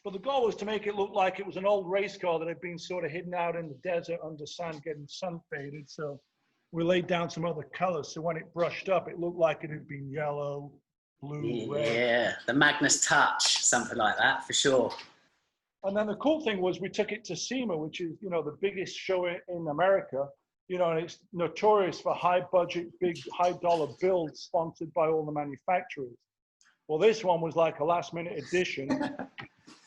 But the goal was to make it look like it was an old race car that had been sort of hidden out in the desert under sand, getting sun faded. So we laid down some other colors. So when it brushed up, it looked like it had been yellow, blue, red. Yeah, the Magnus touch, something like that, for sure. And then the cool thing was we took it to SEMA, which is, you know, the biggest show in America, you know, and it's notorious for high budget, big, high dollar builds sponsored by all the manufacturers. Well, this one was like a last minute addition.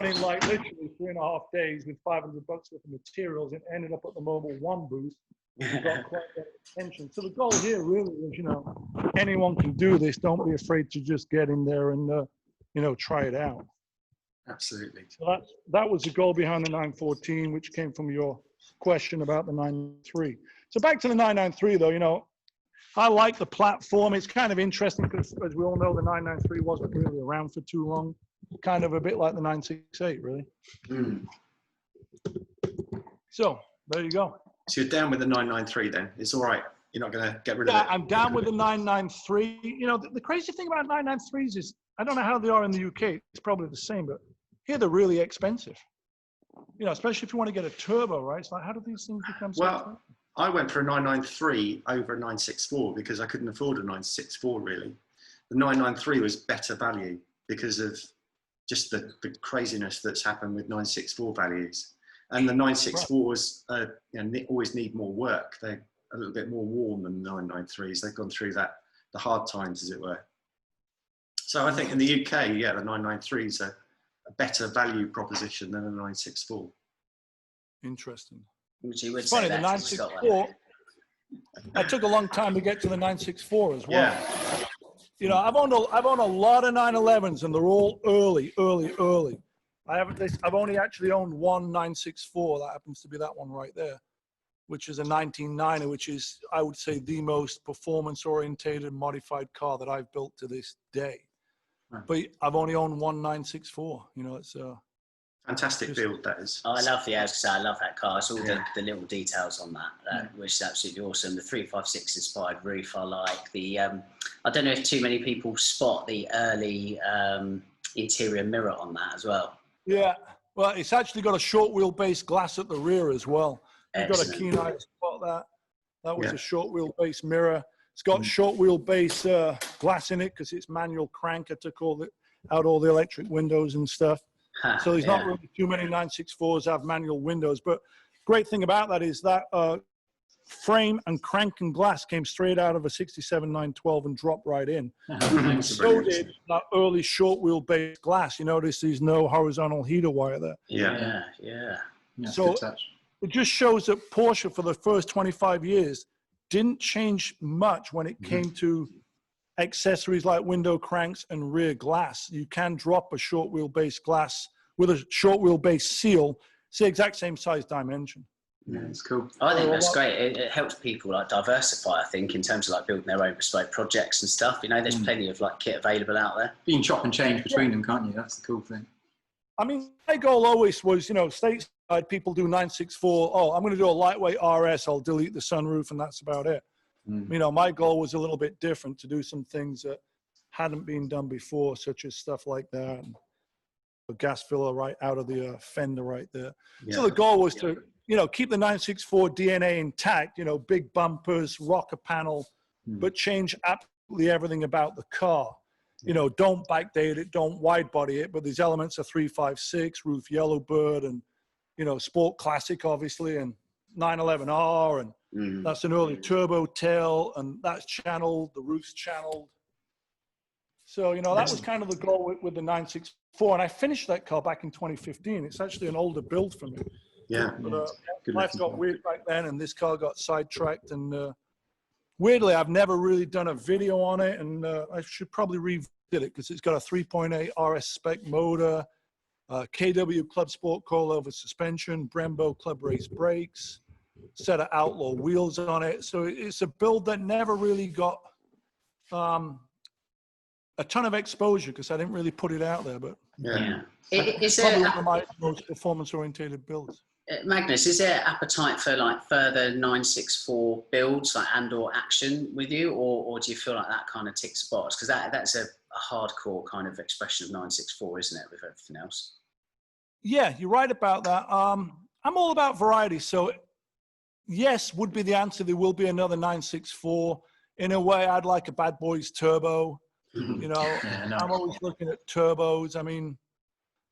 In like literally 3.5 days with $500 worth of materials, it ended up at the Mobile One booth. We got quite a bit of attention. So the goal here really is, you know, anyone can do this. Don't be afraid to just get in there and, you know, try it out. Absolutely. So that was the goal behind the 914, which came from your question about the 993. So back to the 993, though, you know, I like the platform. It's kind of interesting because, as we all know, the 993 wasn't really around for too long. Kind of a bit like the 968, really. Mm. So there you go. So you're down with the 993 then? It's all right. You're not going to get rid of it? I'm down with the 993. You know, the crazy thing about 993s is, I don't know how they are in the UK. It's probably the same, but here they're really expensive. You know, especially if you want to get a turbo, right? It's like, how do these things become so expensive? I went for a 993 over a 964 because I couldn't afford a 964 really. The 993 was better value because of just the craziness that's happened with 964 values. And the 964s you know, always need more work. They're a little bit more worn than 993s. They've gone through the hard times, as it were. So I think in the UK, yeah, the 993 is a better value proposition than a 964. Interesting. Which you would It's say funny, the that 964, I took a long time to get to the 964 as well. Yeah. You know, I've owned a lot of 911s, and they're all early. I've only actually owned one 964. That happens to be that one right there, which is a 1990, which is, I would say, the most performance-orientated modified car that I've built to this day. Right. But I've only owned one 964. You know, it's Fantastic build, that is. I love I love that car. It's all the little details on that, which is absolutely awesome. The 356 inspired roof, I like. The I don't know if too many people spot the early interior mirror on that as well. Yeah, well, it's actually got a short wheelbase glass at the rear as well. You've got a keen eye to spot that. That was a short wheelbase mirror. It's got short wheelbase glass in it because it's manual crank. I took out all the electric windows and stuff. So there's not really too many 964s have manual windows. But great thing about that is that frame and crank and glass came straight out of a 67 912 and dropped right in. So did that early short wheelbase glass. You notice there's no horizontal heater wire there. Yeah. So it just shows that Porsche for the first 25 years didn't change much when it came to accessories like window cranks and rear glass. You can drop a short wheelbase glass with a short wheelbase seal. It's the exact same size dimension. Yeah, it's cool. I think that's great. It helps people like diversify, I think, in terms of like building their own bespoke projects and stuff. You know, there's plenty of like kit available out there. You can chop and change between them, can't you? That's the cool thing. I mean, my goal always was, you know, stateside people do 964. Oh, I'm going to do a lightweight RS. I'll delete the sunroof and that's about it. You know, my goal was a little bit different, to do some things that hadn't been done before, such as stuff like that. And a gas filler right out of the fender right there. Yeah. So the goal was to, you know, keep the 964 DNA intact, you know, big bumpers, rocker panel, but change absolutely everything about the car. You know, don't backdate it, don't wide body it, but these elements are 356, roof Yellowbird, and, you know, Sport Classic, obviously, and 911R, and that's an early turbo tail, and that's channeled, the roof's channeled. So, you know, that was kind of the goal with the 964, and I finished that car back in 2015. It's actually an older build for me. Yeah. But life got weird back then, and this car got sidetracked, and weirdly, I've never really done a video on it, and I should probably revisit it because it's got a 3.8 RS spec motor, KW Club Sport coilover suspension, Brembo Club Race brakes, set of Outlaw wheels on it. So it's a build that never really got a ton of exposure because I didn't really put it out there. But Is probably one of my most performance-orientated builds. Magnus, is there appetite for like further 964 builds, like and/or action with you, or do you feel like that kind of ticks the box? Because that's a hardcore kind of expression of 964, isn't it, with everything else? Yeah, you're right about that. I'm all about variety. So yes, would be the answer. There will be another 964. In a way, I'd like a Bad Boys turbo. You know, Yeah, no. I'm always looking at turbos. I mean,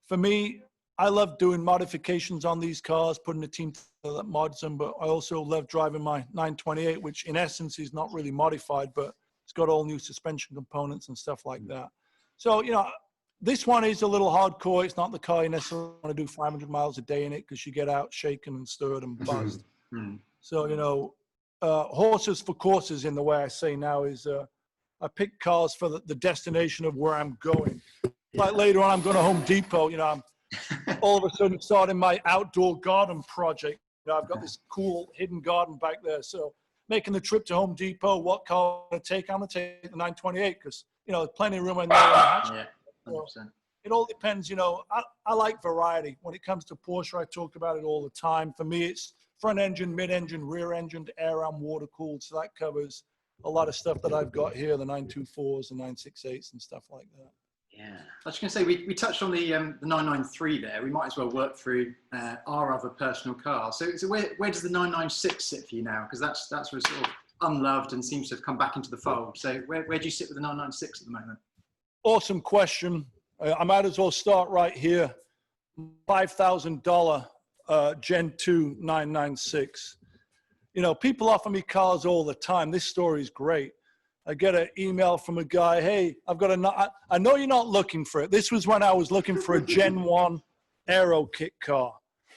for me, I love doing modifications on these cars, putting a team together that mods them, but I also love driving my 928, which in essence is not really modified, but it's got all new suspension components and stuff like that. So, you know, this one is a little hardcore. It's not the car you necessarily want to do 500 miles a day in it because you get out shaken and stirred and buzzed. So, you know, horses for courses in the way I say now is I pick cars for the destination of where I'm going. Like later on, I'm going to Home Depot. You know, I'm all of a sudden starting my outdoor garden project. You know, I've got this cool hidden garden back there. So making the trip to Home Depot, what car I'm going to take? I'm going to take the 928 because, you know, there's plenty of room in there. Yeah, 100%. So it all depends. You know, I like variety. When it comes to Porsche, I talk about it all the time. For me, it's front engine, mid engine, rear engine, air and water cooled. So that covers a lot of stuff that I've got here, the 924s, the 968s and stuff like that. Yeah. I was going to say, we touched on the 993 there. We might as well work through our other personal cars. So where does the 996 sit for you now? Because that's sort of unloved and seems to have come back into the fold. So where do you sit with the 996 at the moment? Awesome question. I might as well start right here. $5,000 Gen 2 996. You know, people offer me cars all the time. This story is great. I get an email from a guy, hey, I've got I know you're not looking for it. This was when I was looking for a Gen 1 aero kit car,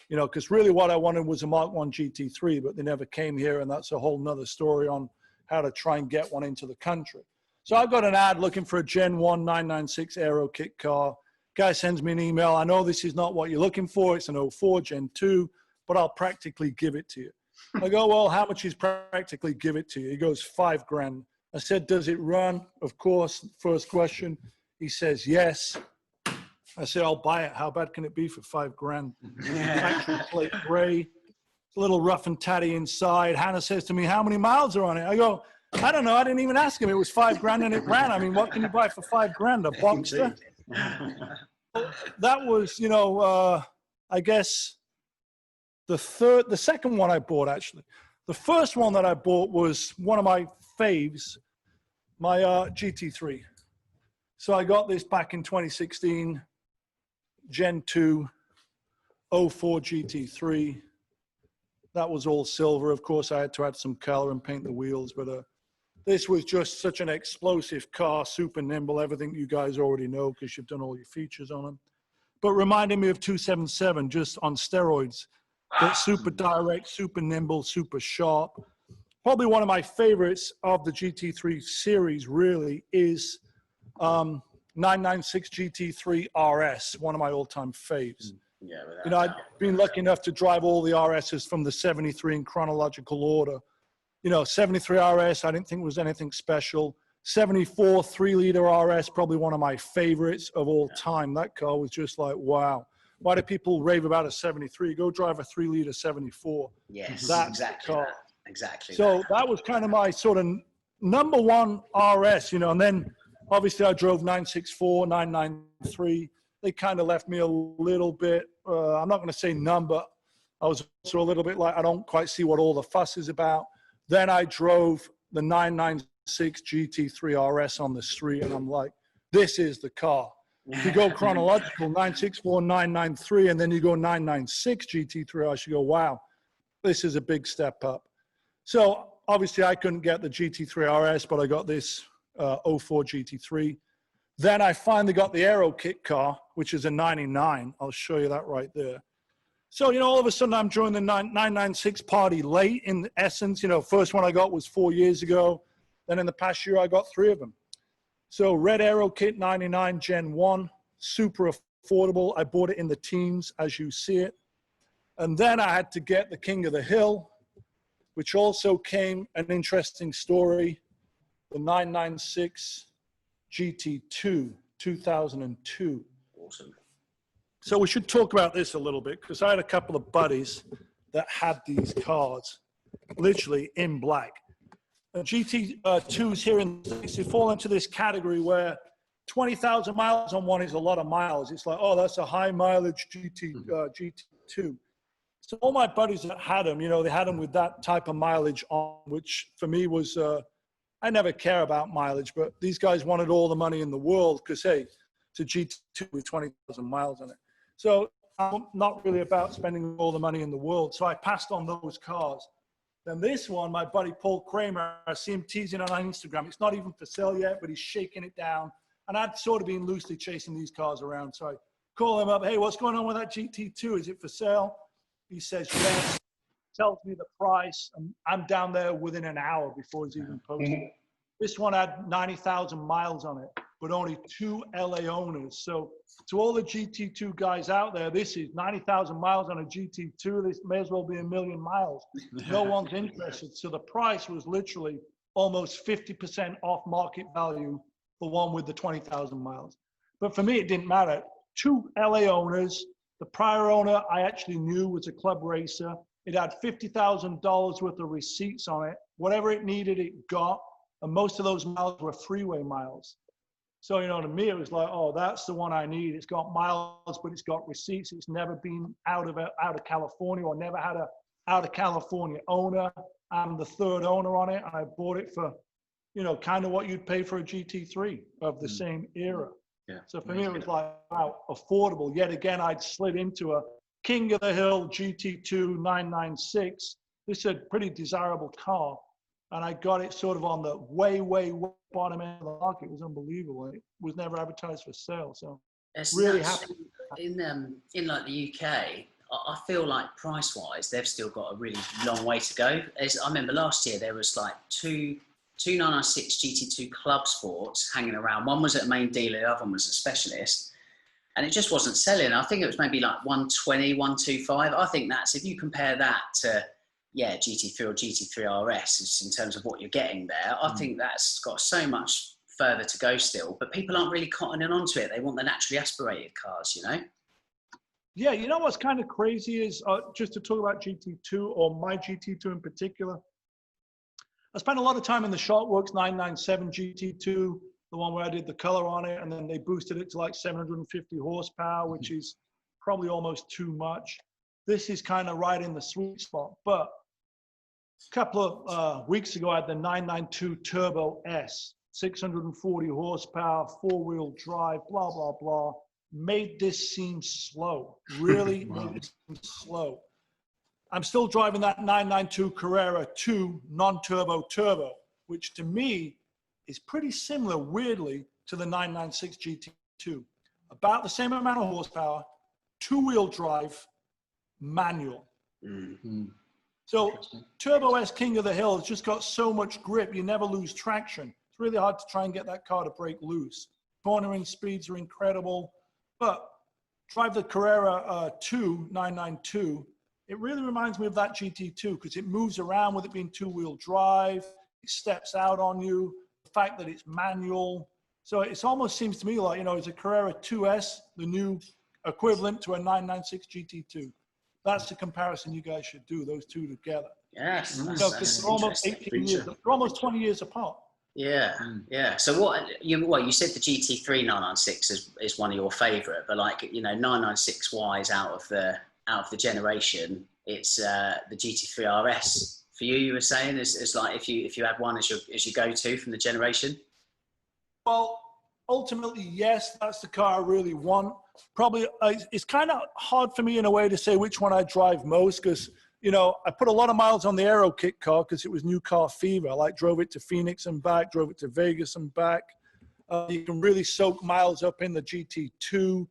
you know, because really what I wanted was a Mark 1 GT3, but they never came here, and that's a whole nother story on how to try and get one into the country. So I've got an ad looking for a Gen 1 996 aero kit car. Guy sends me an email. I know this is not what you're looking for. It's an 04 Gen 2, but I'll practically give it to you. I go, well, how much is practically give it to you? He goes, $5,000. I said, does it run? Of course, first question. He says, yes. I said, I'll buy it. How bad can it be for $5,000? Factory plate gray. It's a little rough and tatty inside. Hannah says to me, how many miles are on it? I go, I don't know. I didn't even ask him. It was $5,000 and it ran. I mean, what can you buy for $5,000? A Boxster? That was, you know, I guess the second one I bought, actually. The first one that I bought was one of my faves, my GT3. So I got this back in 2016, Gen 2, 04 GT3. That was all silver. Of course, I had to add some color and paint the wheels, but this was just such an explosive car, super nimble, everything you guys already know because you've done all your features on them. But reminded me of 277, just on steroids. But super direct, super nimble, super sharp. Probably one of my favorites of the GT3 series really is 996 GT3 RS, one of my all-time faves. Yeah, you know, I've been lucky enough to drive all the RSs from the 73 in chronological order. You know, 73 RS, I didn't think was anything special. 74 3-liter RS, probably one of my favorites of all time. That car was just like, wow. Why do people rave about a 73? Go drive a 3-liter 74. Yes, that's exactly. the car. Exactly. So that was kind of my sort of number one RS, you know, and then obviously I drove 964, 993. They kind of left me a little bit, I'm not going to say numb, but I was also a little bit like, I don't quite see what all the fuss is about. Then I drove the 996 GT3 RS on the street, and I'm like, this is the car. If you go chronological, 964, 993, and then you go 996 GT3 RS, you go, wow, this is a big step up. So obviously I couldn't get the GT3 RS, but I got this 04 GT3. Then I finally got the Aero kit car, which is a 99. I'll show you that right there. So, you know, all of a sudden I'm joining the 996 party late in essence. You know, first one I got was 4 years ago. Then in the past year, I got 3 of them. So red Aero kit 99 Gen 1, super affordable. I bought it in the teens as you see it. And then I had to get the King of the Hill, which also came an interesting story, the 996 GT2, 2002. Awesome. So we should talk about this a little bit because I had a couple of buddies that had these cars literally in black. GT2s here in the States, they fall into this category where 20,000 miles on one is a lot of miles. It's like, oh, that's a high mileage GT2. So all my buddies that had them, you know, they had them with that type of mileage on, which for me was, I never care about mileage, but these guys wanted all the money in the world because, hey, it's a GT2 with 20,000 miles on it. So I'm not really about spending all the money in the world. So I passed on those cars. Then this one, my buddy Paul Kramer, I see him teasing on Instagram. It's not even for sale yet, but he's shaking it down. And I'd sort of been loosely chasing these cars around. So I call him up, hey, what's going on with that GT2? Is it for sale? He says, yes. Tells me the price. I'm down there within an hour before it's even posted. This one had 90,000 miles on it, but only 2 LA owners. So to all the GT2 guys out there, this is 90,000 miles on a GT2. This may as well be 1 million miles. No one's interested. So the price was literally almost 50% off market value for one with the 20,000 miles. But for me, it didn't matter. 2 LA owners. The prior owner I actually knew was a club racer. It had $50,000 worth of receipts on it. Whatever it needed, it got. And most of those miles were freeway miles. So, you know, to me, it was like, oh, that's the one I need. It's got miles, but it's got receipts. It's never been out of California, or never had a out of California owner. I'm the 3rd owner on it. And I bought it for, you know, kind of what you'd pay for a GT3 of the same era. Yeah. So for me, it was like, wow, affordable. Yet again, I'd slid into a King of the Hill GT2 996. This is a pretty desirable car. And I got it sort of on the way bottom end of the market. It was unbelievable. It was never advertised for sale. So It's really nuts. happy. In like the UK, I feel like price-wise, they've still got a really long way to go. I remember last year there was like two 996 GT2 Club Sports hanging around. One was at a main dealer, the other one was a specialist, and it just wasn't selling. I think it was maybe like 120, 125. I think that's, if you compare that to GT3 or GT3 RS in terms of what you're getting there, I think that's got so much further to go still, but people aren't really cottoning onto it. They want the naturally aspirated cars, you know? Yeah, you know what's kind of crazy is, just to talk about GT2 or my GT2 in particular, I spent a lot of time in the Shotworks 997 GT2, the one where I did the color on it, and then they boosted it to like 750 horsepower, which is probably almost too much. This is kind of right in the sweet spot. But a couple of weeks ago, I had the 992 Turbo S, 640 horsepower, 4-wheel drive, blah, blah, blah. Made this seem slow, really made it seem slow. I'm still driving that 992 Carrera 2 non-turbo turbo, which to me is pretty similar, weirdly, to the 996 GT2. About the same amount of horsepower, 2-wheel drive, manual. So Turbo S King of the Hill has just got so much grip, you never lose traction. It's really hard to try and get that car to break loose. Cornering speeds are incredible, but drive the Carrera 2 992. It really reminds me of that GT2 because it moves around with it being 2-wheel drive. It steps out on you. The fact that it's manual. So it almost seems to me like, you know, it's a Carrera 2S, the new equivalent to a 996 GT2. That's the comparison you guys should do, those two together. Yes, they're almost 18 years, they're almost 20 years apart. Yeah, yeah. So what you said the GT3 996 is one of your favourite, but like, you know, 996 wise out of the generation, it's the GT3 RS for you. You were saying is like if you had one as your go-to from the generation. Well, ultimately, yes, that's the car I really want. Probably, it's kind of hard for me in a way to say which one I drive most because, you know, I put a lot of miles on the Aero Kit car because it was new car fever. I drove it to Phoenix and back, drove it to Vegas and back. You can really soak miles up in the GT2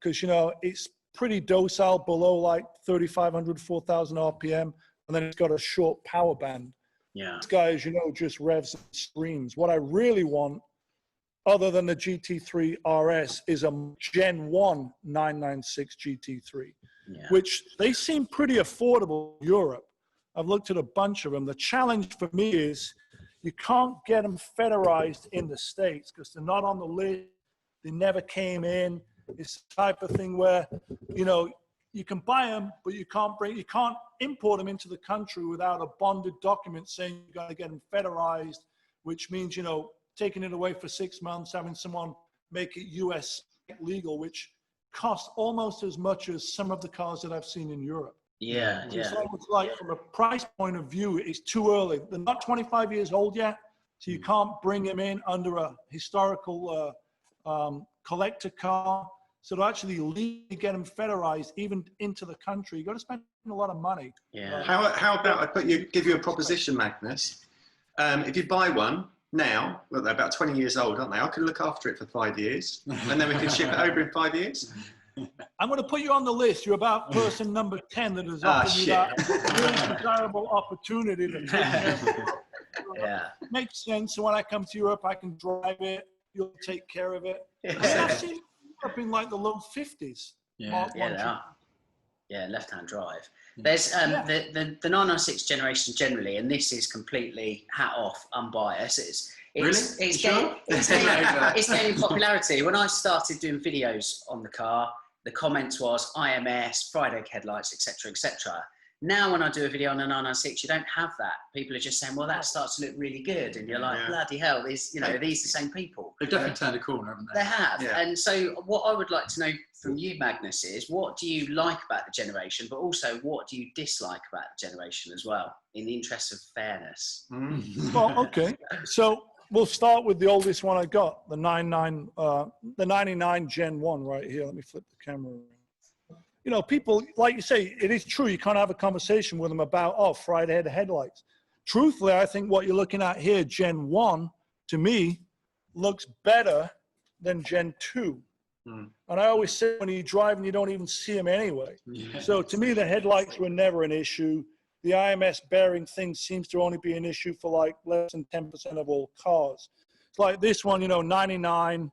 because, you know, it's pretty docile below like 3,500, 4,000 RPM. And then it's got a short power band. Yeah. This guy, as you know, just revs and screams. What I really want, other than the GT3 RS, is a Gen 1 996 GT3, which they seem pretty affordable in Europe. I've looked at a bunch of them. The challenge for me is you can't get them federalized in the States because they're not on the list. They never came in. It's the type of thing where, you know, you can buy them, but you can't import them into the country without a bonded document saying you're going to get them federalized, which means, you know, taking it away for 6 months, having someone make it US legal, which costs almost as much as some of the cars that I've seen in Europe. Yeah, So yeah. it's almost like from a price point of view, it's too early. They're not 25 years old yet, so you can't bring them in under a historical collector car. So to actually legally get them federalized even into the country, you got to spend a lot of money. Yeah. How about give you a proposition, Magnus? If you buy one now, well, they're about 20 years old, aren't they? I can look after it for 5 years, and then we can ship it over in 5 years. I'm going to put you on the list. You're about person number 10 that has offered me that really desirable opportunity to take care of it. Yeah. Makes sense. So when I come to Europe, I can drive it. You'll take care of it. Yeah. I've seen Europe in like the low 50s. Yeah, left-hand drive. There's the 996 generation generally, and this is completely hat off, unbiased. It's gaining popularity. When I started doing videos on the car, the comments was IMS, Friday headlights, etc., etc. Now, when I do a video on the 996, you don't have that. People are just saying, "Well, that starts to look really good," and you're like, "Bloody hell! These, are these the same people?" They've definitely turned a corner, haven't they? They have. Yeah. And so, what I would like to know from you, Magnus, is what do you like about the generation, but also what do you dislike about the generation as well, in the interest of fairness? Well, okay. So we'll start with the oldest one I got, the 99 Gen 1 right here. Let me flip the camera around. People, like you say, it is true. You can't have a conversation with them about, Friday headlights. Truthfully, I think what you're looking at here, Gen 1, to me, looks better than Gen 2. And I always say when you drive and you don't even see them anyway. Yeah. So to me, the headlights were never an issue. The IMS bearing thing seems to only be an issue for like less than 10% of all cars. It's like this one, 99,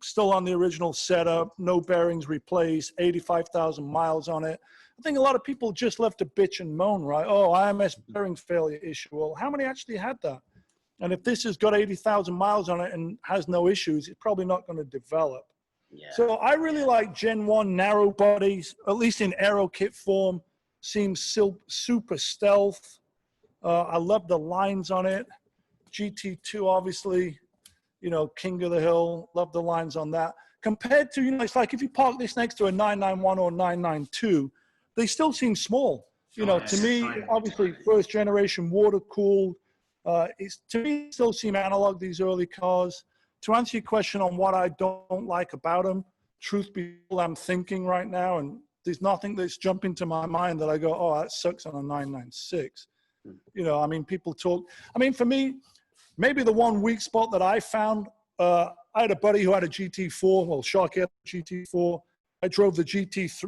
still on the original setup, no bearings replaced, 85,000 miles on it. I think a lot of people just love to bitch and moan, right? Oh, IMS bearing failure issue. Well, how many actually had that? And if this has got 80,000 miles on it and has no issues, it's probably not going to develop. Yeah. So I really like Gen 1 narrow bodies, at least in aero kit form, seems super stealth. I love the lines on it. GT2, obviously, king of the hill, love the lines on that. Compared to, it's like if you park this next to a 991 or 992, they still seem small. To me, obviously, first generation water cooled. To me, it still seem analog, these early cars. To answer your question on what I don't like about them, truth be told, I'm thinking right now, and there's nothing that's jumping to my mind that I go, oh, that sucks on a 996. People talk. For me, maybe the one weak spot that I found, I had a buddy who had a GT4, well, Sharky had a GT4. I drove the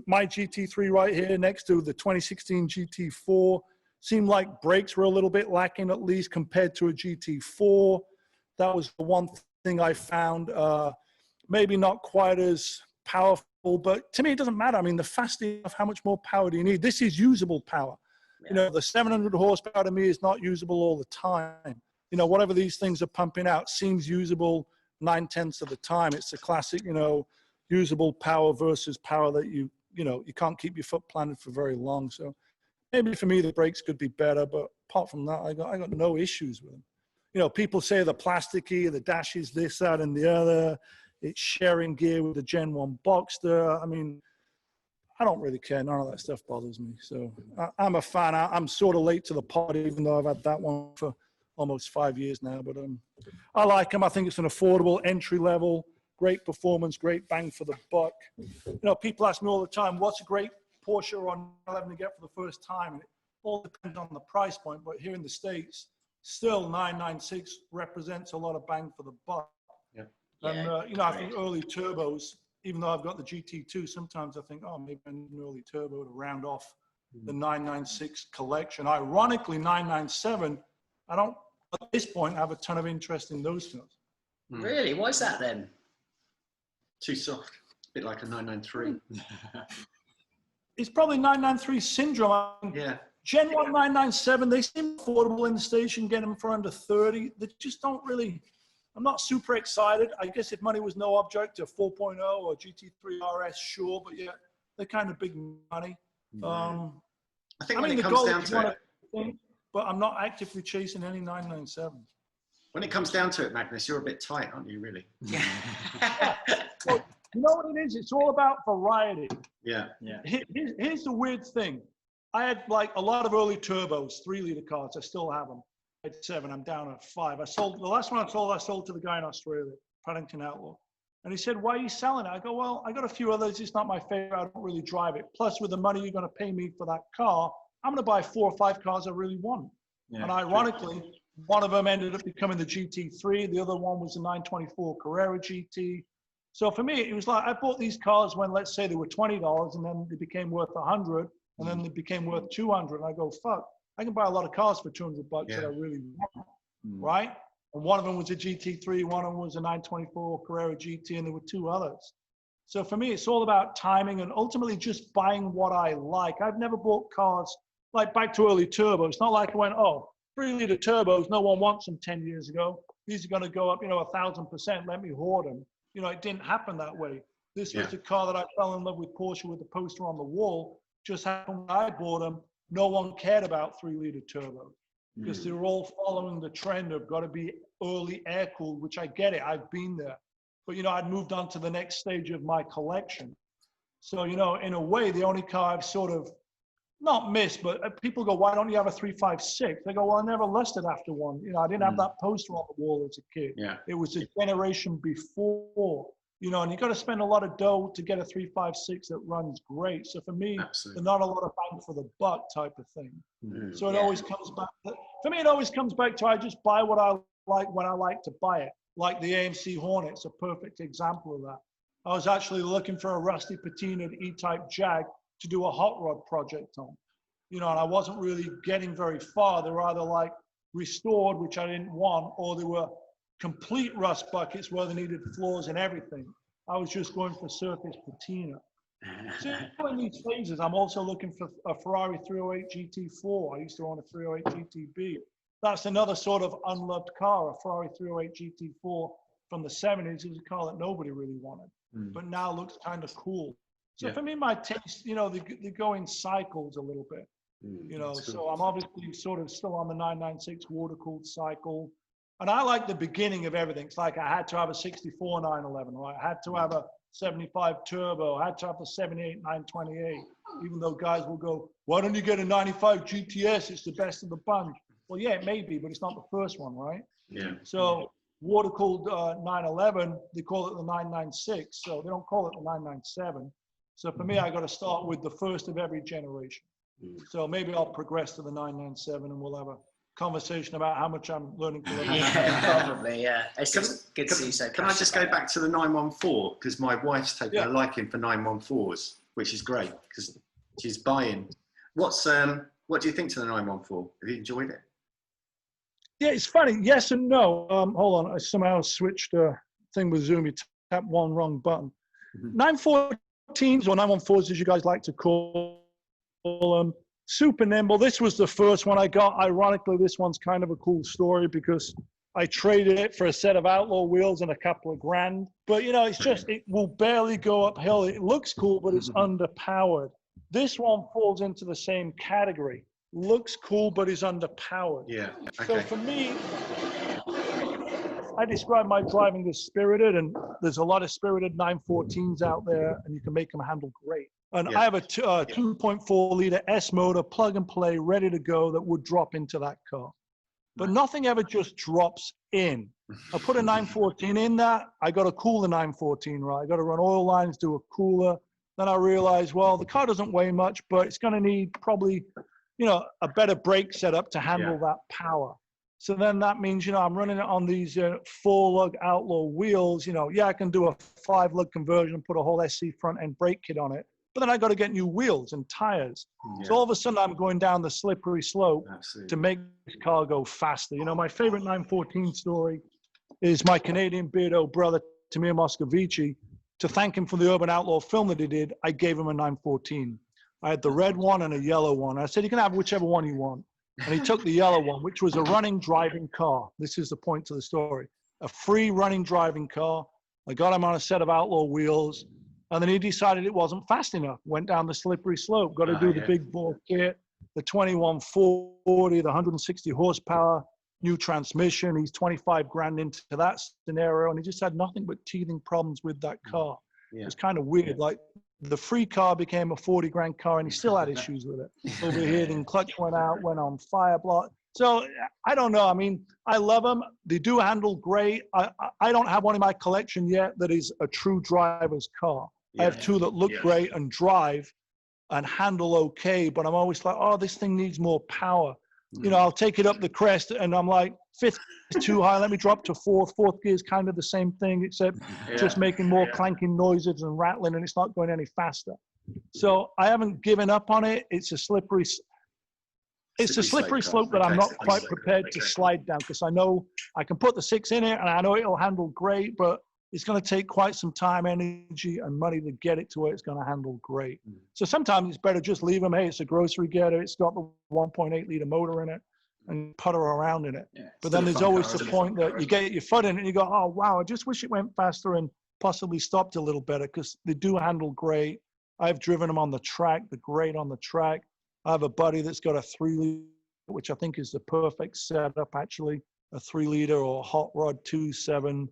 my GT3 right here next to the 2016 GT4. Seemed like brakes were a little bit lacking, at least compared to a GT4. That was the one thing I found. Maybe not quite as powerful, but to me, it doesn't matter. The faster you have, how much more power do you need? This is usable power. Yeah. The 700 horsepower to me is not usable all the time. Whatever these things are pumping out seems usable 9/10 of the time. It's a classic, usable power versus power that you can't keep your foot planted for very long. So maybe for me, the brakes could be better, but apart from that, I got no issues with them. People say the plasticky, the dash is this, that, and the other. It's sharing gear with the Gen 1 Boxster. I don't really care. None of that stuff bothers me. So I'm a fan. I'm sort of late to the party, even though I've had that one for almost 5 years now. But I like them. I think it's an affordable entry level, great performance, great bang for the buck. People ask me all the time, what's a great Porsche or 911 to get for the first time? And it all depends on the price point. But here in the States, still 996 represents a lot of bang for the buck. Yeah. And, I think early turbos, even though I've got the GT2, sometimes I think, maybe I need an early turbo to round off the 996 collection. Ironically, 997, I don't, at this point, have a ton of interest in those cars. Really? Why is that then? Too soft. A bit like a 993. It's probably 993 syndrome. Yeah. Gen 1 997, they seem affordable in the station, get them for under 30. They just don't really, I'm not super excited. I guess if money was no object, a 4.0 or GT3 RS, sure, but yeah, they're kind of big money. I think when it comes down to it, but I'm not actively chasing any 997. When it comes down to it, Magnus, you're a bit tight, aren't you, really? Yeah. Well, you know what it is? It's all about variety. Yeah. Here's the weird thing. I had like a lot of early turbos, 3-liter cars. I still have them. I had 7. I'm down at 5. The last one I sold to the guy in Australia, Urban Outlaw. And he said, why are you selling it? I go, well, I got a few others. It's not my favorite. I don't really drive it. Plus, with the money you're going to pay me for that car, I'm going to buy 4 or 5 cars I really want. Yeah, and ironically, one of them ended up becoming the GT3. The other one was the 924 Carrera GT. So for me, it was like I bought these cars when, let's say, they were $20, and then they became worth 100, and then they became worth 200. And I go, fuck, I can buy a lot of cars for $200 that I really want, right? And one of them was a GT3, one of them was a 924 Carrera GT, and there were 2 others. So for me, it's all about timing and ultimately just buying what I like. I've never bought cars, like back to early turbo. It's not like I went, oh, 3-liter turbos, no one wants them 10 years ago. These are going to go up, 1,000%, let me hoard them. It didn't happen that way. This was the car that I fell in love with Porsche with the poster on the wall. Just happened when I bought them, no one cared about 3-liter turbos because they were all following the trend of got to be early air-cooled, which I get it. I've been there. But, I'd moved on to the next stage of my collection. So, in a way, the only car I've sort of not missed, but people go, why don't you have a 356? They go, well, I never lusted after one. I didn't have that poster on the wall as a kid. Yeah. It was a generation before, and you got to spend a lot of dough to get a 356 that runs great. So for me, there's not a lot of bang for the buck type of thing. So it always comes back. For me, it always comes back to I just buy what I like when I like to buy it. Like the AMC Hornet's a perfect example of that. I was actually looking for a rusty patinaed E-type Jag to do a hot rod project on, and I wasn't really getting very far. They were either like restored, which I didn't want, or they were complete rust buckets where they needed floors and everything. I was just going for surface patina. So in these phases, I'm also looking for a Ferrari 308 GT4. I used to own a 308 GTB. That's another sort of unloved car, a Ferrari 308 GT4 from the 70s. It was a car that nobody really wanted, but now looks kind of cool. So for me, my taste, they go in cycles a little bit, so I'm obviously sort of still on the 996 water-cooled cycle. And I like the beginning of everything. It's like I had to have a 64 911, right? I had to have a 75 turbo. I had to have the 78 928, even though guys will go, why don't you get a 95 GTS? It's the best of the bunch. Well, yeah, it may be, but it's not the first one, right? Yeah. So water-cooled 911, they call it the 996. So they don't call it the 997. So for me, I got to start with the first of every generation. So maybe I'll progress to the 997 and we'll have a conversation about how much I'm learning to live. Yeah, probably, yeah. It's just good to see you so Can I just go back to the 914? Because my wife's taken a liking for 914s, which is great because she's buying. What do you think to the 914? Have you enjoyed it? Yeah, it's funny. Yes and no. Hold on. I somehow switched thing with Zoom. You tapped one wrong button. 914s or 914s, as you guys like to call them, super nimble. This was the first one I got. Ironically, this one's kind of a cool story because I traded it for a set of Outlaw wheels and a couple of grand. But, it's just, it will barely go uphill. It looks cool, but it's underpowered. This one falls into the same category. Looks cool, but is underpowered. Yeah. Okay. So for me, I describe my driving as spirited, and there's a lot of spirited 914s out there, and you can make them handle great. And I have a 2.4 liter S motor, plug and play, ready to go that would drop into that car. But nothing ever just drops in. I put a 914 in that. I got to cool the 914, right? I got to run oil lines, do a cooler. Then I realized, well, the car doesn't weigh much, but it's going to need probably, a better brake setup to handle that power. So then that means, I'm running it on these 4-lug Outlaw wheels. I can do a 5-lug conversion and put a whole SC front end brake kit on it. But then I got to get new wheels and tires. Yeah. So all of a sudden I'm going down the slippery slope to make this car go faster. My favorite 914 story is my Canadian beardo brother, Tamir Moscovici. To thank him for the Urban Outlaw film that he did, I gave him a 914. I had the red one and a yellow one. I said, you can have whichever one you want. And he took the yellow one, which was a running, driving car. This is the point to the story. A free running, driving car. I got him on a set of Outlaw wheels. And then he decided it wasn't fast enough. Went down the slippery slope. Got to do the big bore kit, the 2140, the 160 horsepower. new transmission. He's 25 grand into that scenario, and he just had nothing but teething problems with that car. Yeah. It was kind of weird. Like the free car became a 40 grand car, and he still had issues with it. Overheating, clutch went out, went on fire block. So I don't know. I mean, I love them. They do handle great. I don't have one in my collection yet that is a true driver's car. I have two that look great and drive and handle okay, but I'm always like, oh, this thing needs more power. You know, I'll take it up the crest and I'm like, fifth is too high, let me drop to fourth. Fourth gear is kind of the same thing, except just making more clanking noises and rattling, and it's not going any faster. So I haven't given up on it. It's a slippery slope that I'm not quite prepared to slide down, because I know I can put the 6 in it and I know it'll handle great, but it's going to take quite some time, energy, and money to get it to where it's going to handle great. So sometimes it's better just leave them. Hey, it's a grocery getter. It's got the 1.8 liter motor in it, and putter around in it. But then there's always the point that you get your foot in it and you go, oh, wow, I just wish it went faster and possibly stopped a little better, because they do handle great. I've driven them on the track. They're great on the track. I have a buddy that's got a 3 liter, which I think is the perfect setup, actually, a 3 liter or hot rod 2.7.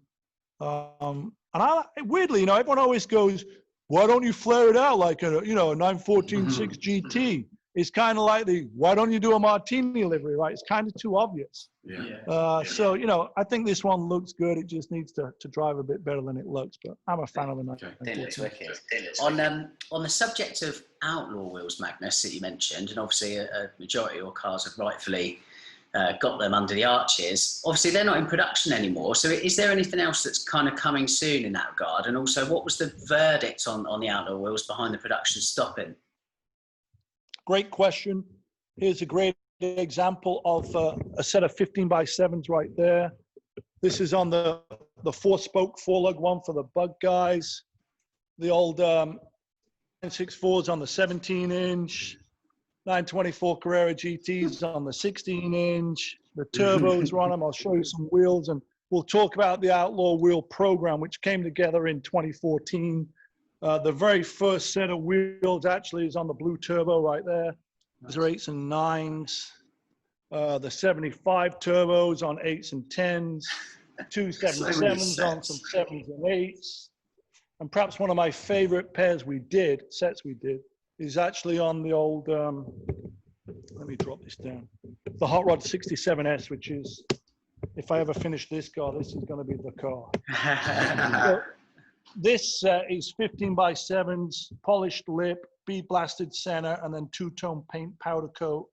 And weirdly, you know, everyone always goes, why don't you flare it out like a, you know, a 914.6 GT? It's kind of like why don't you do a Martini livery, right? It's kind of too obvious. So, you know, I think this one looks good. It just needs to drive a bit better than it looks, but I'm a fan of the 914. It looks wicked. On the subject of outlaw wheels, Magnus, that you mentioned, and obviously a majority of your cars have rightfully got them under the arches. Obviously, they're not in production anymore. So is there anything else that's kind of coming soon in that regard? And also, what was the verdict on the outlaw wheels behind the production stopping? Great question. Here's a great example of a set of 15x7s right there. This is on the 4-spoke 4-lug one for the bug guys. The old 964s on the 17-inch. 924 Carrera GTs on the 16-inch. The turbos are on them. I'll show you some wheels, and we'll talk about the Outlaw Wheel program, which came together in 2014. The very first set of wheels actually is on the blue turbo right there. These are 8s and 9s. The 75 turbos on 8s and 10s. 277s on some 7s and 8s. And perhaps one of my favorite sets we did, is actually on the old, let me drop this down, the Hot Rod 67S, which is, if I ever finish this car, this is going to be the car. So this is 15x7s, polished lip, bead blasted center, and then 2-tone paint powder coat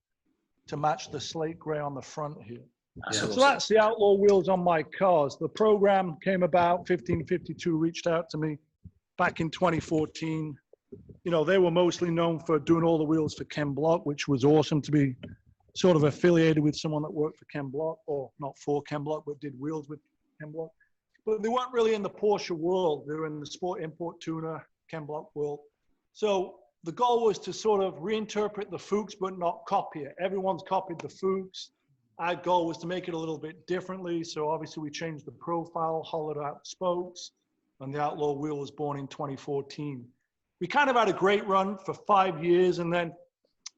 to match the slate gray on the front here. So that's the Outlaw wheels on my cars. The program came about, 1552 reached out to me back in 2014. You know, they were mostly known for doing all the wheels for Ken Block, which was awesome to be sort of affiliated with someone that worked for Ken Block, or not for Ken Block, but did wheels with Ken Block. But they weren't really in the Porsche world. They were in the sport import tuner, Ken Block world. So the goal was to sort of reinterpret the Fuchs, but not copy it. Everyone's copied the Fuchs. Our goal was to make it a little bit differently. So obviously we changed the profile, hollowed out the spokes, and the Outlaw wheel was born in 2014. We kind of had a great run for 5 years, and then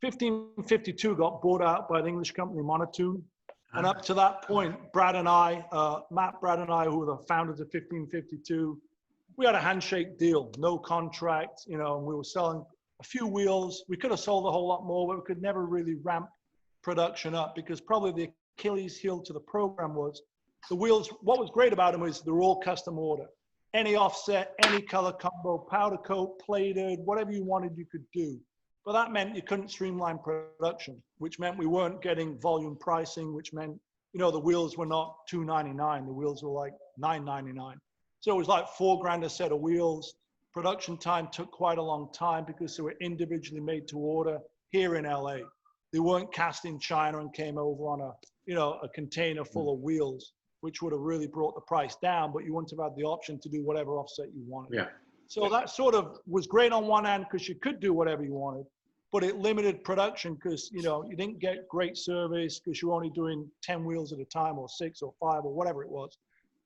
1552 got bought out by the English company Monotune. And up to that point, Matt Brad and I, who were the founders of 1552, we had a handshake deal, no contract, you know, and we were selling a few wheels. We could have sold a whole lot more, but we could never really ramp production up, because probably the Achilles heel to the program was the wheels. What was great about them was they're all custom order. Any offset, any color combo, powder coat, plated, whatever you wanted, you could do. But that meant you couldn't streamline production, which meant we weren't getting volume pricing, which meant, you know, the wheels were not $299. The wheels were like $999. So it was like $4 grand a set of wheels. Production time took quite a long time because they were individually made to order here in LA. They weren't cast in China and came over on a container full of wheels, which would have really brought the price down, but you wouldn't have had the option to do whatever offset you wanted. Yeah. So that sort of was great on one hand because you could do whatever you wanted, but it limited production because, you know, you didn't get great service because you were only doing 10 wheels at a time, or 6 or 5 or whatever it was.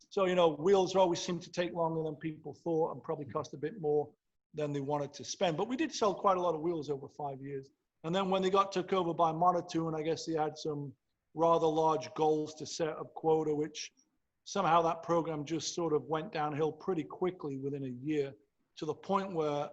So, you know, wheels always seemed to take longer than people thought and probably cost a bit more than they wanted to spend. But we did sell quite a lot of wheels over 5 years. And then when they got took over by Monotune, I guess they had some rather large goals to set up quota, which somehow that program just sort of went downhill pretty quickly within a year, to the point where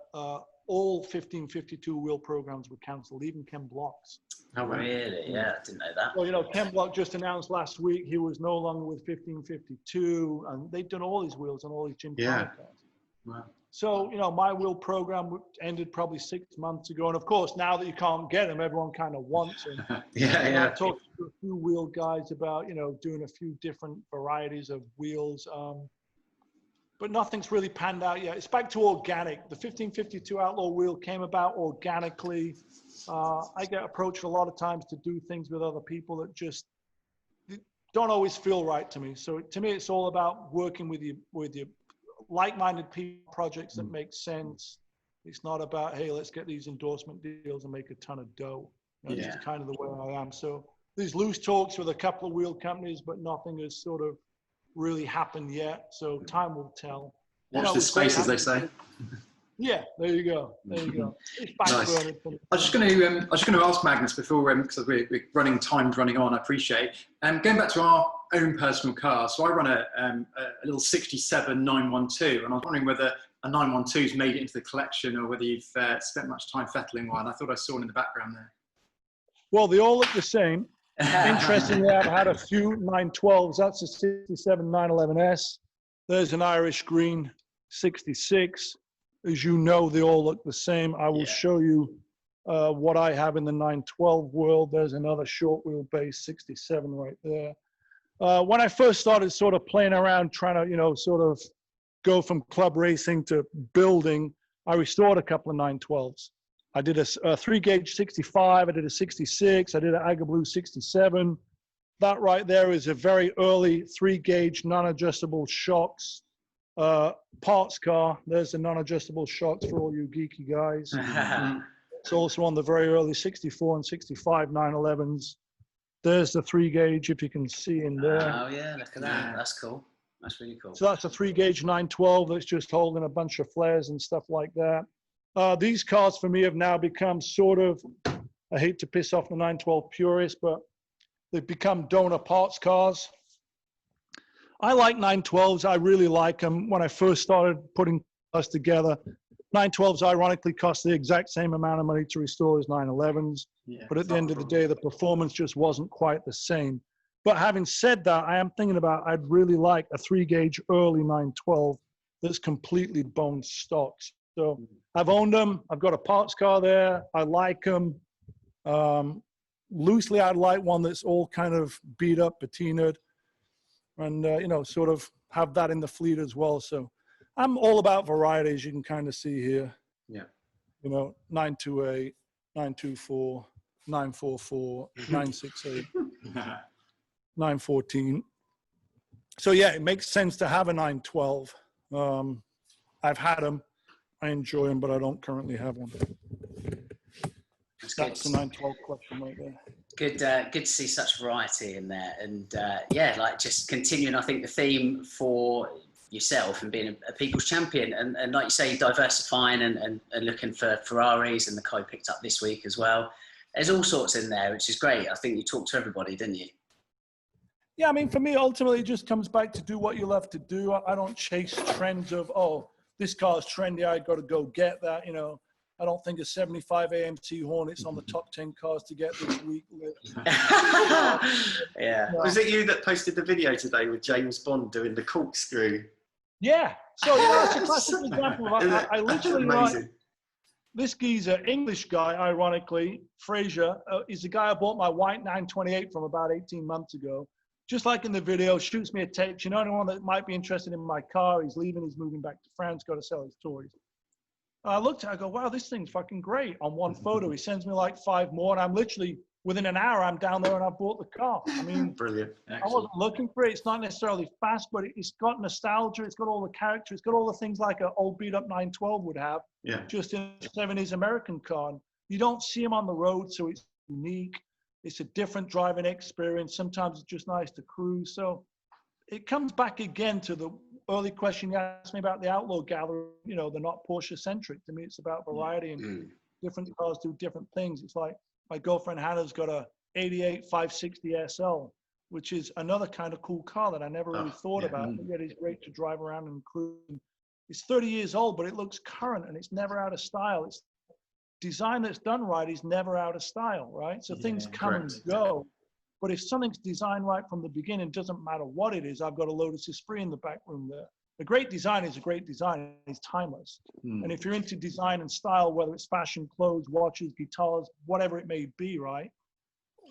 all 1552 wheel programs were canceled, even Ken Block's. Oh, really? Yeah, I didn't know that. Well, you know, Ken Block just announced last week he was no longer with 1552, and they've done all these wheels on all these Gymkhana cars. Wow. So, you know, my wheel program ended probably 6 months ago. And of course, now that you can't get them, everyone kind of wants them. I talked to a few wheel guys about, you know, doing a few different varieties of wheels. But nothing's really panned out yet. It's back to organic. The 1552 Outlaw wheel came about organically. I get approached a lot of times to do things with other people that just don't always feel right to me. So to me, it's all about working with your like-minded people, projects that make sense. It's not about, hey, let's get these endorsement deals and make a ton of dough. You know, it's just kind of the way I am. So there's loose talks with a couple of wheel companies, but nothing has sort of really happened yet. So time will tell. Watch this space, as they say. Yeah, there you go. There you go. It's back Nice. burner. I was just going to ask Magnus before, because we're time's running on. I appreciate. Going back to our own personal car. So I run a little 67 912, and I was wondering whether a 912's made it into the collection, or whether you've spent much time fettling one. I thought I saw one in the background there. Well, they all look the same. Interestingly, I've had a few 912s. That's a 67 911S. There's an Irish green 66. As you know, they all look the same. I will show you what I have in the 912 world. There's another short wheelbase 67 right there. When I first started sort of playing around, trying to, you know, sort of go from club racing to building, I restored a couple of 912s. I did a 3-gauge 65, I did a 66, I did an Aga Blue 67. That right there is a very early 3-gauge non-adjustable shocks parts car. There's the non-adjustable shocks for all you geeky guys. It's also on the very early 64 and 65 911s. There's the 3-gauge, if you can see in there. Oh yeah, look at that. That's cool. That's really cool. So that's a 3-gauge 912 that's just holding a bunch of flares and stuff like that. These cars for me have now become sort of, I hate to piss off the 912 purists, but they've become donor parts cars. I like 912s. I really like them. When I first started putting cars together, 912s ironically cost the exact same amount of money to restore as 911s. But at the end of the day, the performance just wasn't quite the same. But having said that, I am thinking about, I'd really like a 3-gauge early 912 that's completely bone stock. So I've owned them. I've got a parts car there. I like them. Loosely, I'd like one that's all kind of beat up, patinaed, and, you know, sort of have that in the fleet as well. So I'm all about variety, as you can kind of see here. Yeah. You know, 928, 924, 944, 968, 914. So yeah, it makes sense to have a 912. I've had them. I enjoy them, but I don't currently have one. That's the 912 collection right there. Good to see such variety in there. And yeah, like just continuing, I think the theme for yourself and being a people's champion, and like you say, diversifying and looking for Ferraris, and the car you picked up this week as well. There's all sorts in there, which is great. I think you talked to everybody, didn't you? Yeah, I mean, for me, ultimately, it just comes back to do what you love to do. I don't chase trends of, oh, this car's trendy, I got to go get that. You know, I don't think a 75 AMT Hornet's on the top 10 cars to get this week. Yeah. Was it you that posted the video today with James Bond doing the corkscrew? Yeah. So, you know, it's a classic example of, I literally, amazing. This geezer, English guy, ironically, Fraser, is the guy I bought my white 928 from about 18 months ago. Just like in the video, shoots me a text. You know, anyone that might be interested in my car, he's leaving, he's moving back to France, got to sell his toys. I looked at it, I go, wow, this thing's fucking great. On one photo, he sends me like 5 more, and I'm literally, within an hour, I'm down there and I bought the car. I mean, Brilliant. I wasn't looking for it. It's not necessarily fast, but it's got nostalgia. It's got all the character. It's got all the things like an old beat up 912 would have, just in a 70s American car. And you don't see them on the road, so it's unique. It's a different driving experience. Sometimes it's just nice to cruise. So it comes back again to the early question you asked me about the Outlaw Gallery. You know, they're not Porsche centric. To me, it's about variety, and different cars do different things. It's like my girlfriend Hannah's got a 88 560 SL, which is another kind of cool car that I never really thought about. But yet it's great to drive around and cruise. It's 30 years old, but it looks current and it's never out of style. It's design that's done right is never out of style, right? So things come and go. But if something's designed right from the beginning, it doesn't matter what it is. I've got a Lotus Esprit in the back room there. A great design is a great design. It's timeless. And if you're into design and style, whether it's fashion, clothes, watches, guitars, whatever it may be, right?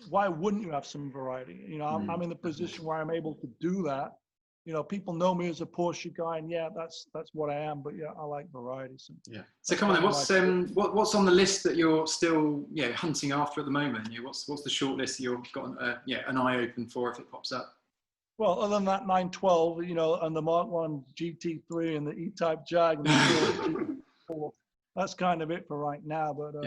Why wouldn't you have some variety? You know, I'm in the position where I'm able to do that. You know, people know me as a Porsche guy, and yeah, that's what I am. But yeah, I like variety. So, So come on then, what's on the list that you're still hunting after at the moment? What's the short list that you've got an eye open for if it pops up? Well, other than that 912, you know, and the Mark 1 GT3 and the E-Type Jag, and the GT4, that's kind of it for right now. But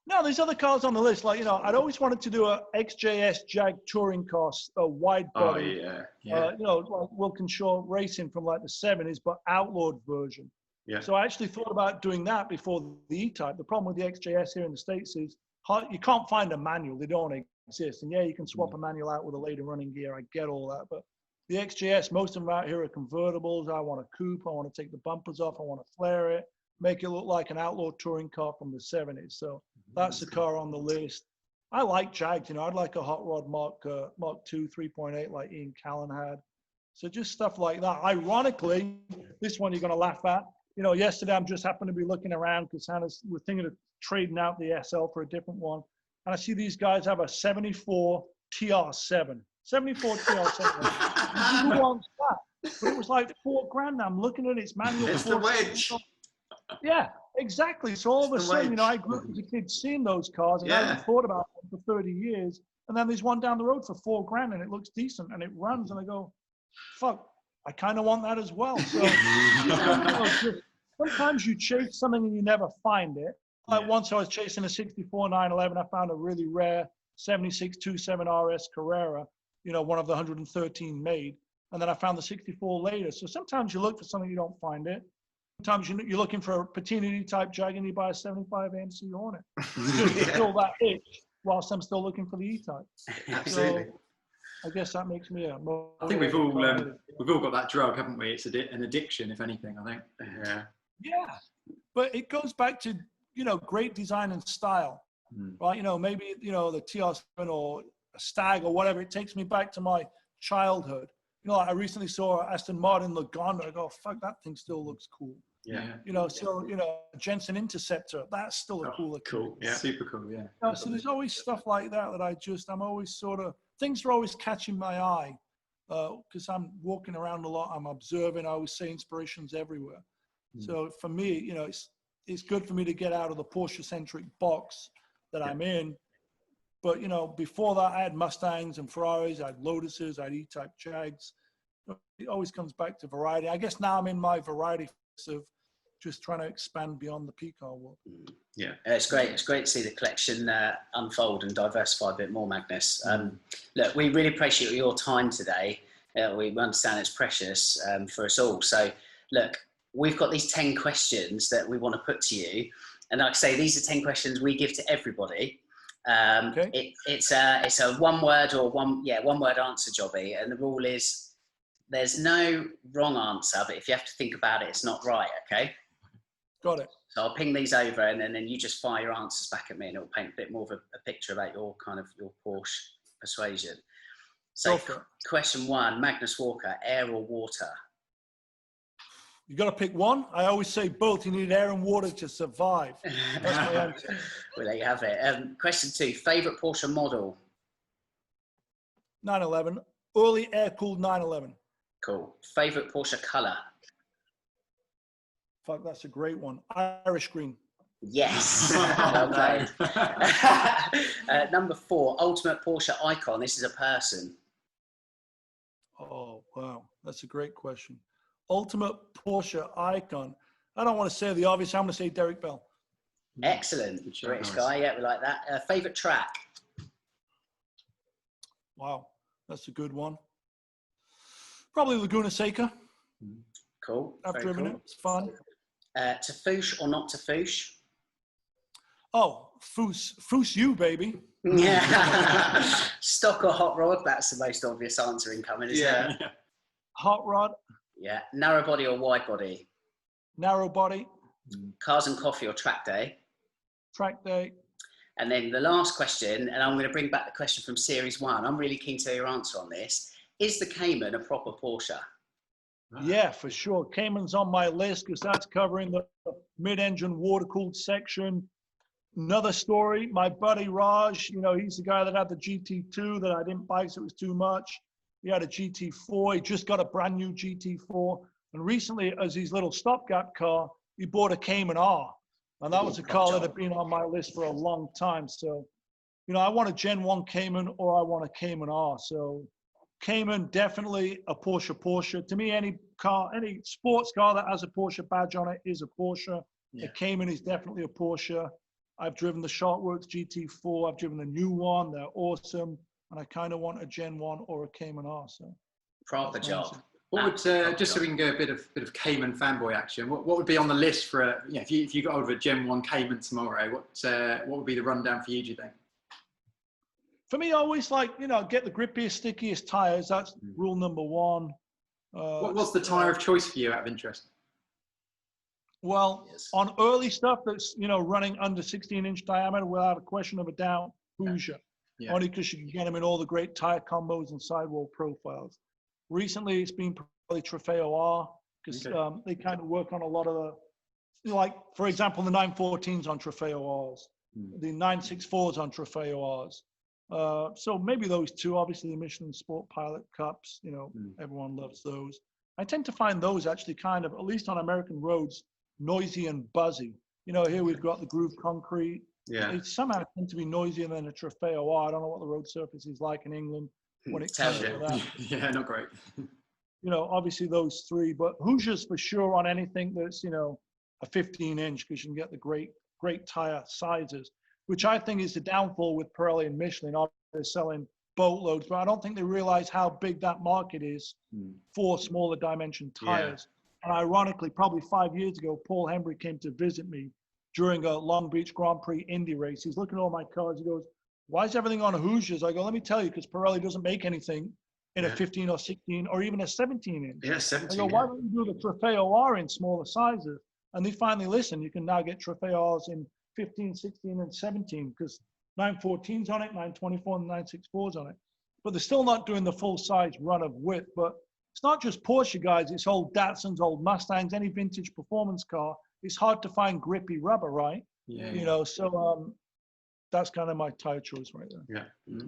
no, there's other cars on the list. Like, you know, I'd always wanted to do a XJS Jag touring car, a wide body. You know, like Wilkinshaw Racing from like the 70s, but outlawed version. So I actually thought about doing that before the E-Type. The problem with the XJS here in the States is you can't find a manual. They don't exist. And yeah, you can swap a manual out with a later running gear. I get all that. But the XJS, most of them out here are convertibles. I want a coupe. I want to take the bumpers off. I want to flare it, make it look like an outlaw touring car from the 70s. So that's the car on the list. I like Jags. You know, I'd like a hot rod Mark II 3.8 like Ian Callan had. So just stuff like that. Ironically, this one you're going to laugh at. You know, yesterday I'm just happened to be looking around because we're thinking of trading out the SL for a different one. And I see these guys have a 74 TR7. 74 TR7. Who wants that? But it was like $4,000 now. I'm looking at its manual. It's the wedge. Yeah, exactly. So all of a sudden, you know, I grew up as a kid seeing those cars and I haven't thought about them for 30 years. And then there's one down the road for $4,000 and it looks decent and it runs and I go, fuck, I kind of want that as well. So you know, sometimes you chase something and you never find it. Like once I was chasing a 64 911, I found a really rare 76 27 RS Carrera, you know, one of the 113 made. And then I found the 64 later. So sometimes you look for something, you don't find it. Sometimes you're looking for a Patinini type Jag and you buy a 75 AMC Hornet. Just to fill that itch whilst I'm still looking for the E-Type. Absolutely. So I guess that makes me I think we've all got that drug, haven't we? It's an addiction, if anything, I think. Yeah. But it goes back to, you know, great design and style, right? You know, maybe, you know, the TR7 or a Stag or whatever, it takes me back to my childhood. You know, I recently saw Aston Martin Lagonda. I go, fuck, that thing still looks cool. You know, so, you know, Jensen Interceptor, that's still a cooler cool. Yeah. Super cool, You know, so there's always stuff like that I'm always sort of, things are always catching my eye because I'm walking around a lot. I'm observing. I always say inspiration's everywhere. So for me, you know, it's good for me to get out of the Porsche-centric box that I'm in. But, you know, before that, I had Mustangs and Ferraris. I had Lotuses. I had E-Type Jags. It always comes back to variety. I guess now I'm in my variety of just trying to expand beyond the P-car world. Yeah, it's great. It's great to see the collection unfold and diversify a bit more, Magnus. Look, we really appreciate your time today. We understand it's precious for us all. So, look, we've got these 10 questions that we want to put to you. And like I say, these are 10 questions we give to everybody. It's a one word answer, Jobby. And the rule is there's no wrong answer, but if you have to think about it, it's not right, okay? Got it. So I'll ping these over and then you just fire your answers back at me and it'll paint a bit more of a picture about your Porsche persuasion. So question 1, Magnus Walker, air or water? You got to pick one. I always say both. You need air and water to survive. That's my answer. Well, there you have it. Question 2, favorite Porsche model? 911. Early air-cooled 911. Cool. Favorite Porsche color? Fuck, that's a great one. Irish green. Yes. Well played. Number 4, ultimate Porsche icon. This is a person. Oh, wow. That's a great question. Ultimate Porsche icon. I don't want to say the obvious. I'm going to say Derek Bell. Excellent. British guy. Yeah, we like that. Favorite track? Wow. That's a good one. Probably Laguna Seca. Cool. I've driven it. It's fun. Tafouche or not Tafouche? Oh, Foos you, baby. Yeah. Stock or hot rod? That's the most obvious answer incoming, isn't it? Hot rod. Yeah. Narrow body or wide body? Narrow body. Cars and coffee or track day? Track day. And then the last question, and I'm going to bring back the question from Series 1. I'm really keen to hear your answer on this. Is the Cayman a proper Porsche? Yeah, for sure. Cayman's on my list because that's covering the mid-engine water-cooled section. Another story, my buddy Raj, he's the guy that had the GT2 that I didn't buy because it was too much. He had a GT4. He just got a brand new GT4. And recently, as his little stopgap car, he bought a Cayman R. And that was a car that had been on my list for a long time. So, I want a Gen 1 Cayman or I want a Cayman R. So Cayman, definitely a Porsche. To me, any sports car that has a Porsche badge on it is a Porsche. Yeah. The Cayman is definitely a Porsche. I've driven the Sharkworks GT4. I've driven the new one. They're awesome. And I kind of want a Gen 1 or a Cayman R. So proper job. What would just so we can go a bit of Cayman fanboy action? What would be on the list for if you got hold of a Gen 1 Cayman tomorrow? What would be the rundown for you? Do you think? For me, I always get the grippiest, stickiest tires. That's rule number one. What's the tire of choice for you, out of interest? Well, on early stuff that's running under 16-inch diameter, without a question of a doubt, Hoosier. Yeah. Only because you can get them in all the great tire combos and sidewall profiles. Recently, it's been probably Trofeo R because they kind of work on a lot of the, for example, the 914s on Trofeo Rs, the 964s on Trofeo Rs. So maybe those two. Obviously, the Michelin Sport Pilot Cups, everyone loves those. I tend to find those actually kind of, at least on American roads, noisy and buzzy. Here we've got the groove concrete. Yeah. It somehow tends to be noisier than a Trofeo R. I don't know what the road surface is like in England when it comes to that. Yeah, not great. Obviously those three, but Hoosiers for sure on anything that's, a 15-inch because you can get the great tire sizes, which I think is the downfall with Pirelli and Michelin. They're selling boatloads, but I don't think they realize how big that market is for smaller dimension tires. Yeah. And ironically, probably 5 years ago, Paul Hembry came to visit me during a Long Beach Grand Prix Indy race. He's looking at all my cars. He goes, "Why is everything on Hoosiers?" I go, "Let me tell you, because Pirelli doesn't make anything in a 15 or 16 or even a 17-inch. Yeah, 17. I go, "Why don't you do the Trofeo R in smaller sizes?" And they finally listened. You can now get Trofeo Rs in 15, 16, and 17 because 914's on it, 924 and 964's on it. But they're still not doing the full-size run of width. But it's not just Porsche, guys. It's old Datsuns, old Mustangs, any vintage performance car. It's hard to find grippy rubber, right? Yeah. So that's kind of my tire choice right there. Yeah.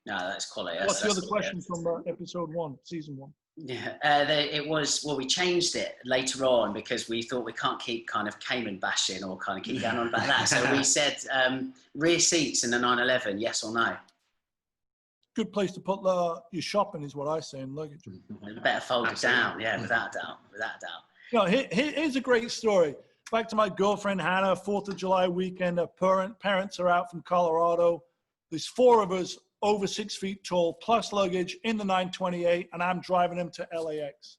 No, that's quality. What's the other question from episode 1, season 1? Yeah, it was, we changed it later on because we thought we can't keep kind of Cayman bashing or kind of keep going on about that. So we said rear seats in the 911, yes or no? Good place to put your shopping is what I say in luggage. Better fold it down, without a doubt. Here's a great story. Back to my girlfriend, Hannah, 4th of July weekend. Her parents are out from Colorado. There's 4 of us over 6 feet tall, plus luggage in the 928, and I'm driving them to LAX.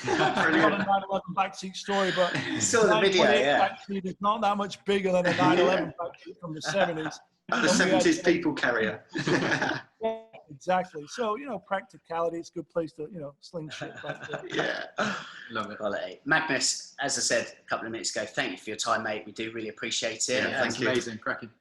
Not a 911 backseat story, but saw the video, backseat is not that much bigger than a 911 backseat from the 70s. The 70s people carrier. Yeah, exactly. So, practicality, it's a good place to, sling shit back there. Yeah. Love it. Quality. Magnus, as I said a couple of minutes ago, thank you for your time, mate. We do really appreciate it. Yeah, thank you. Amazing, cracking.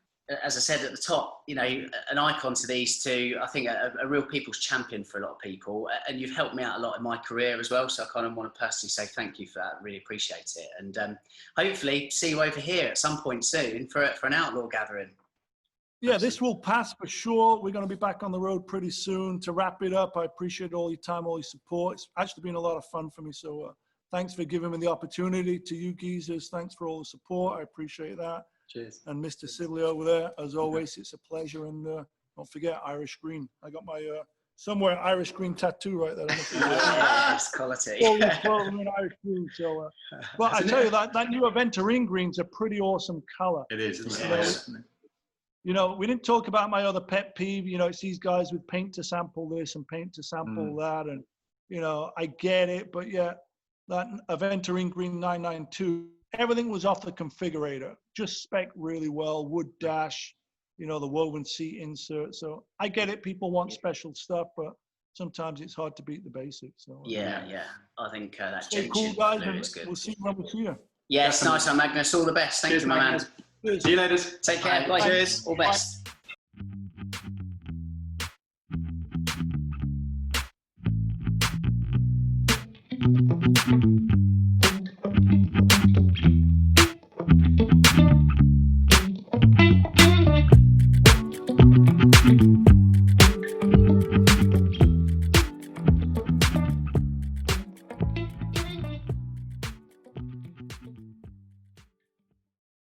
As I said at the top, an icon to these two, I think a real people's champion for a lot of people. And you've helped me out a lot in my career as well. So I kind of want to personally say thank you for that. Really appreciate it. And hopefully see you over here at some point soon for an outlaw gathering. Yeah, this will pass for sure. We're going to be back on the road pretty soon. To wrap it up, I appreciate all your time, all your support. It's actually been a lot of fun for me. So thanks for giving me the opportunity. To you geezers, thanks for all the support. I appreciate that. Cheers. And Mr. Sibley over there, as always, it's a pleasure. And don't forget Irish green. I got my somewhere Irish green tattoo right there. Yes, quality. Irish green. So, but I tell you that new Aventurine green's a pretty awesome color. It is. Isn't it? We didn't talk about my other pet peeve. It's these guys with paint to sample this and paint to sample that. And, I get it. But yeah, that Aventurine Green 992, everything was off the configurator, just spec really well, wood dash, you know, the woven seat insert. So I get it. People want special stuff, but sometimes it's hard to beat the basics. So, Yeah. I think that stay change cool, guys, and is good. we'll see you when we see you. Yes, nice one, Magnus. All the best. Thank you, my man. Cheers. See you later. Take care. Bye. Cheers. All best. Bye.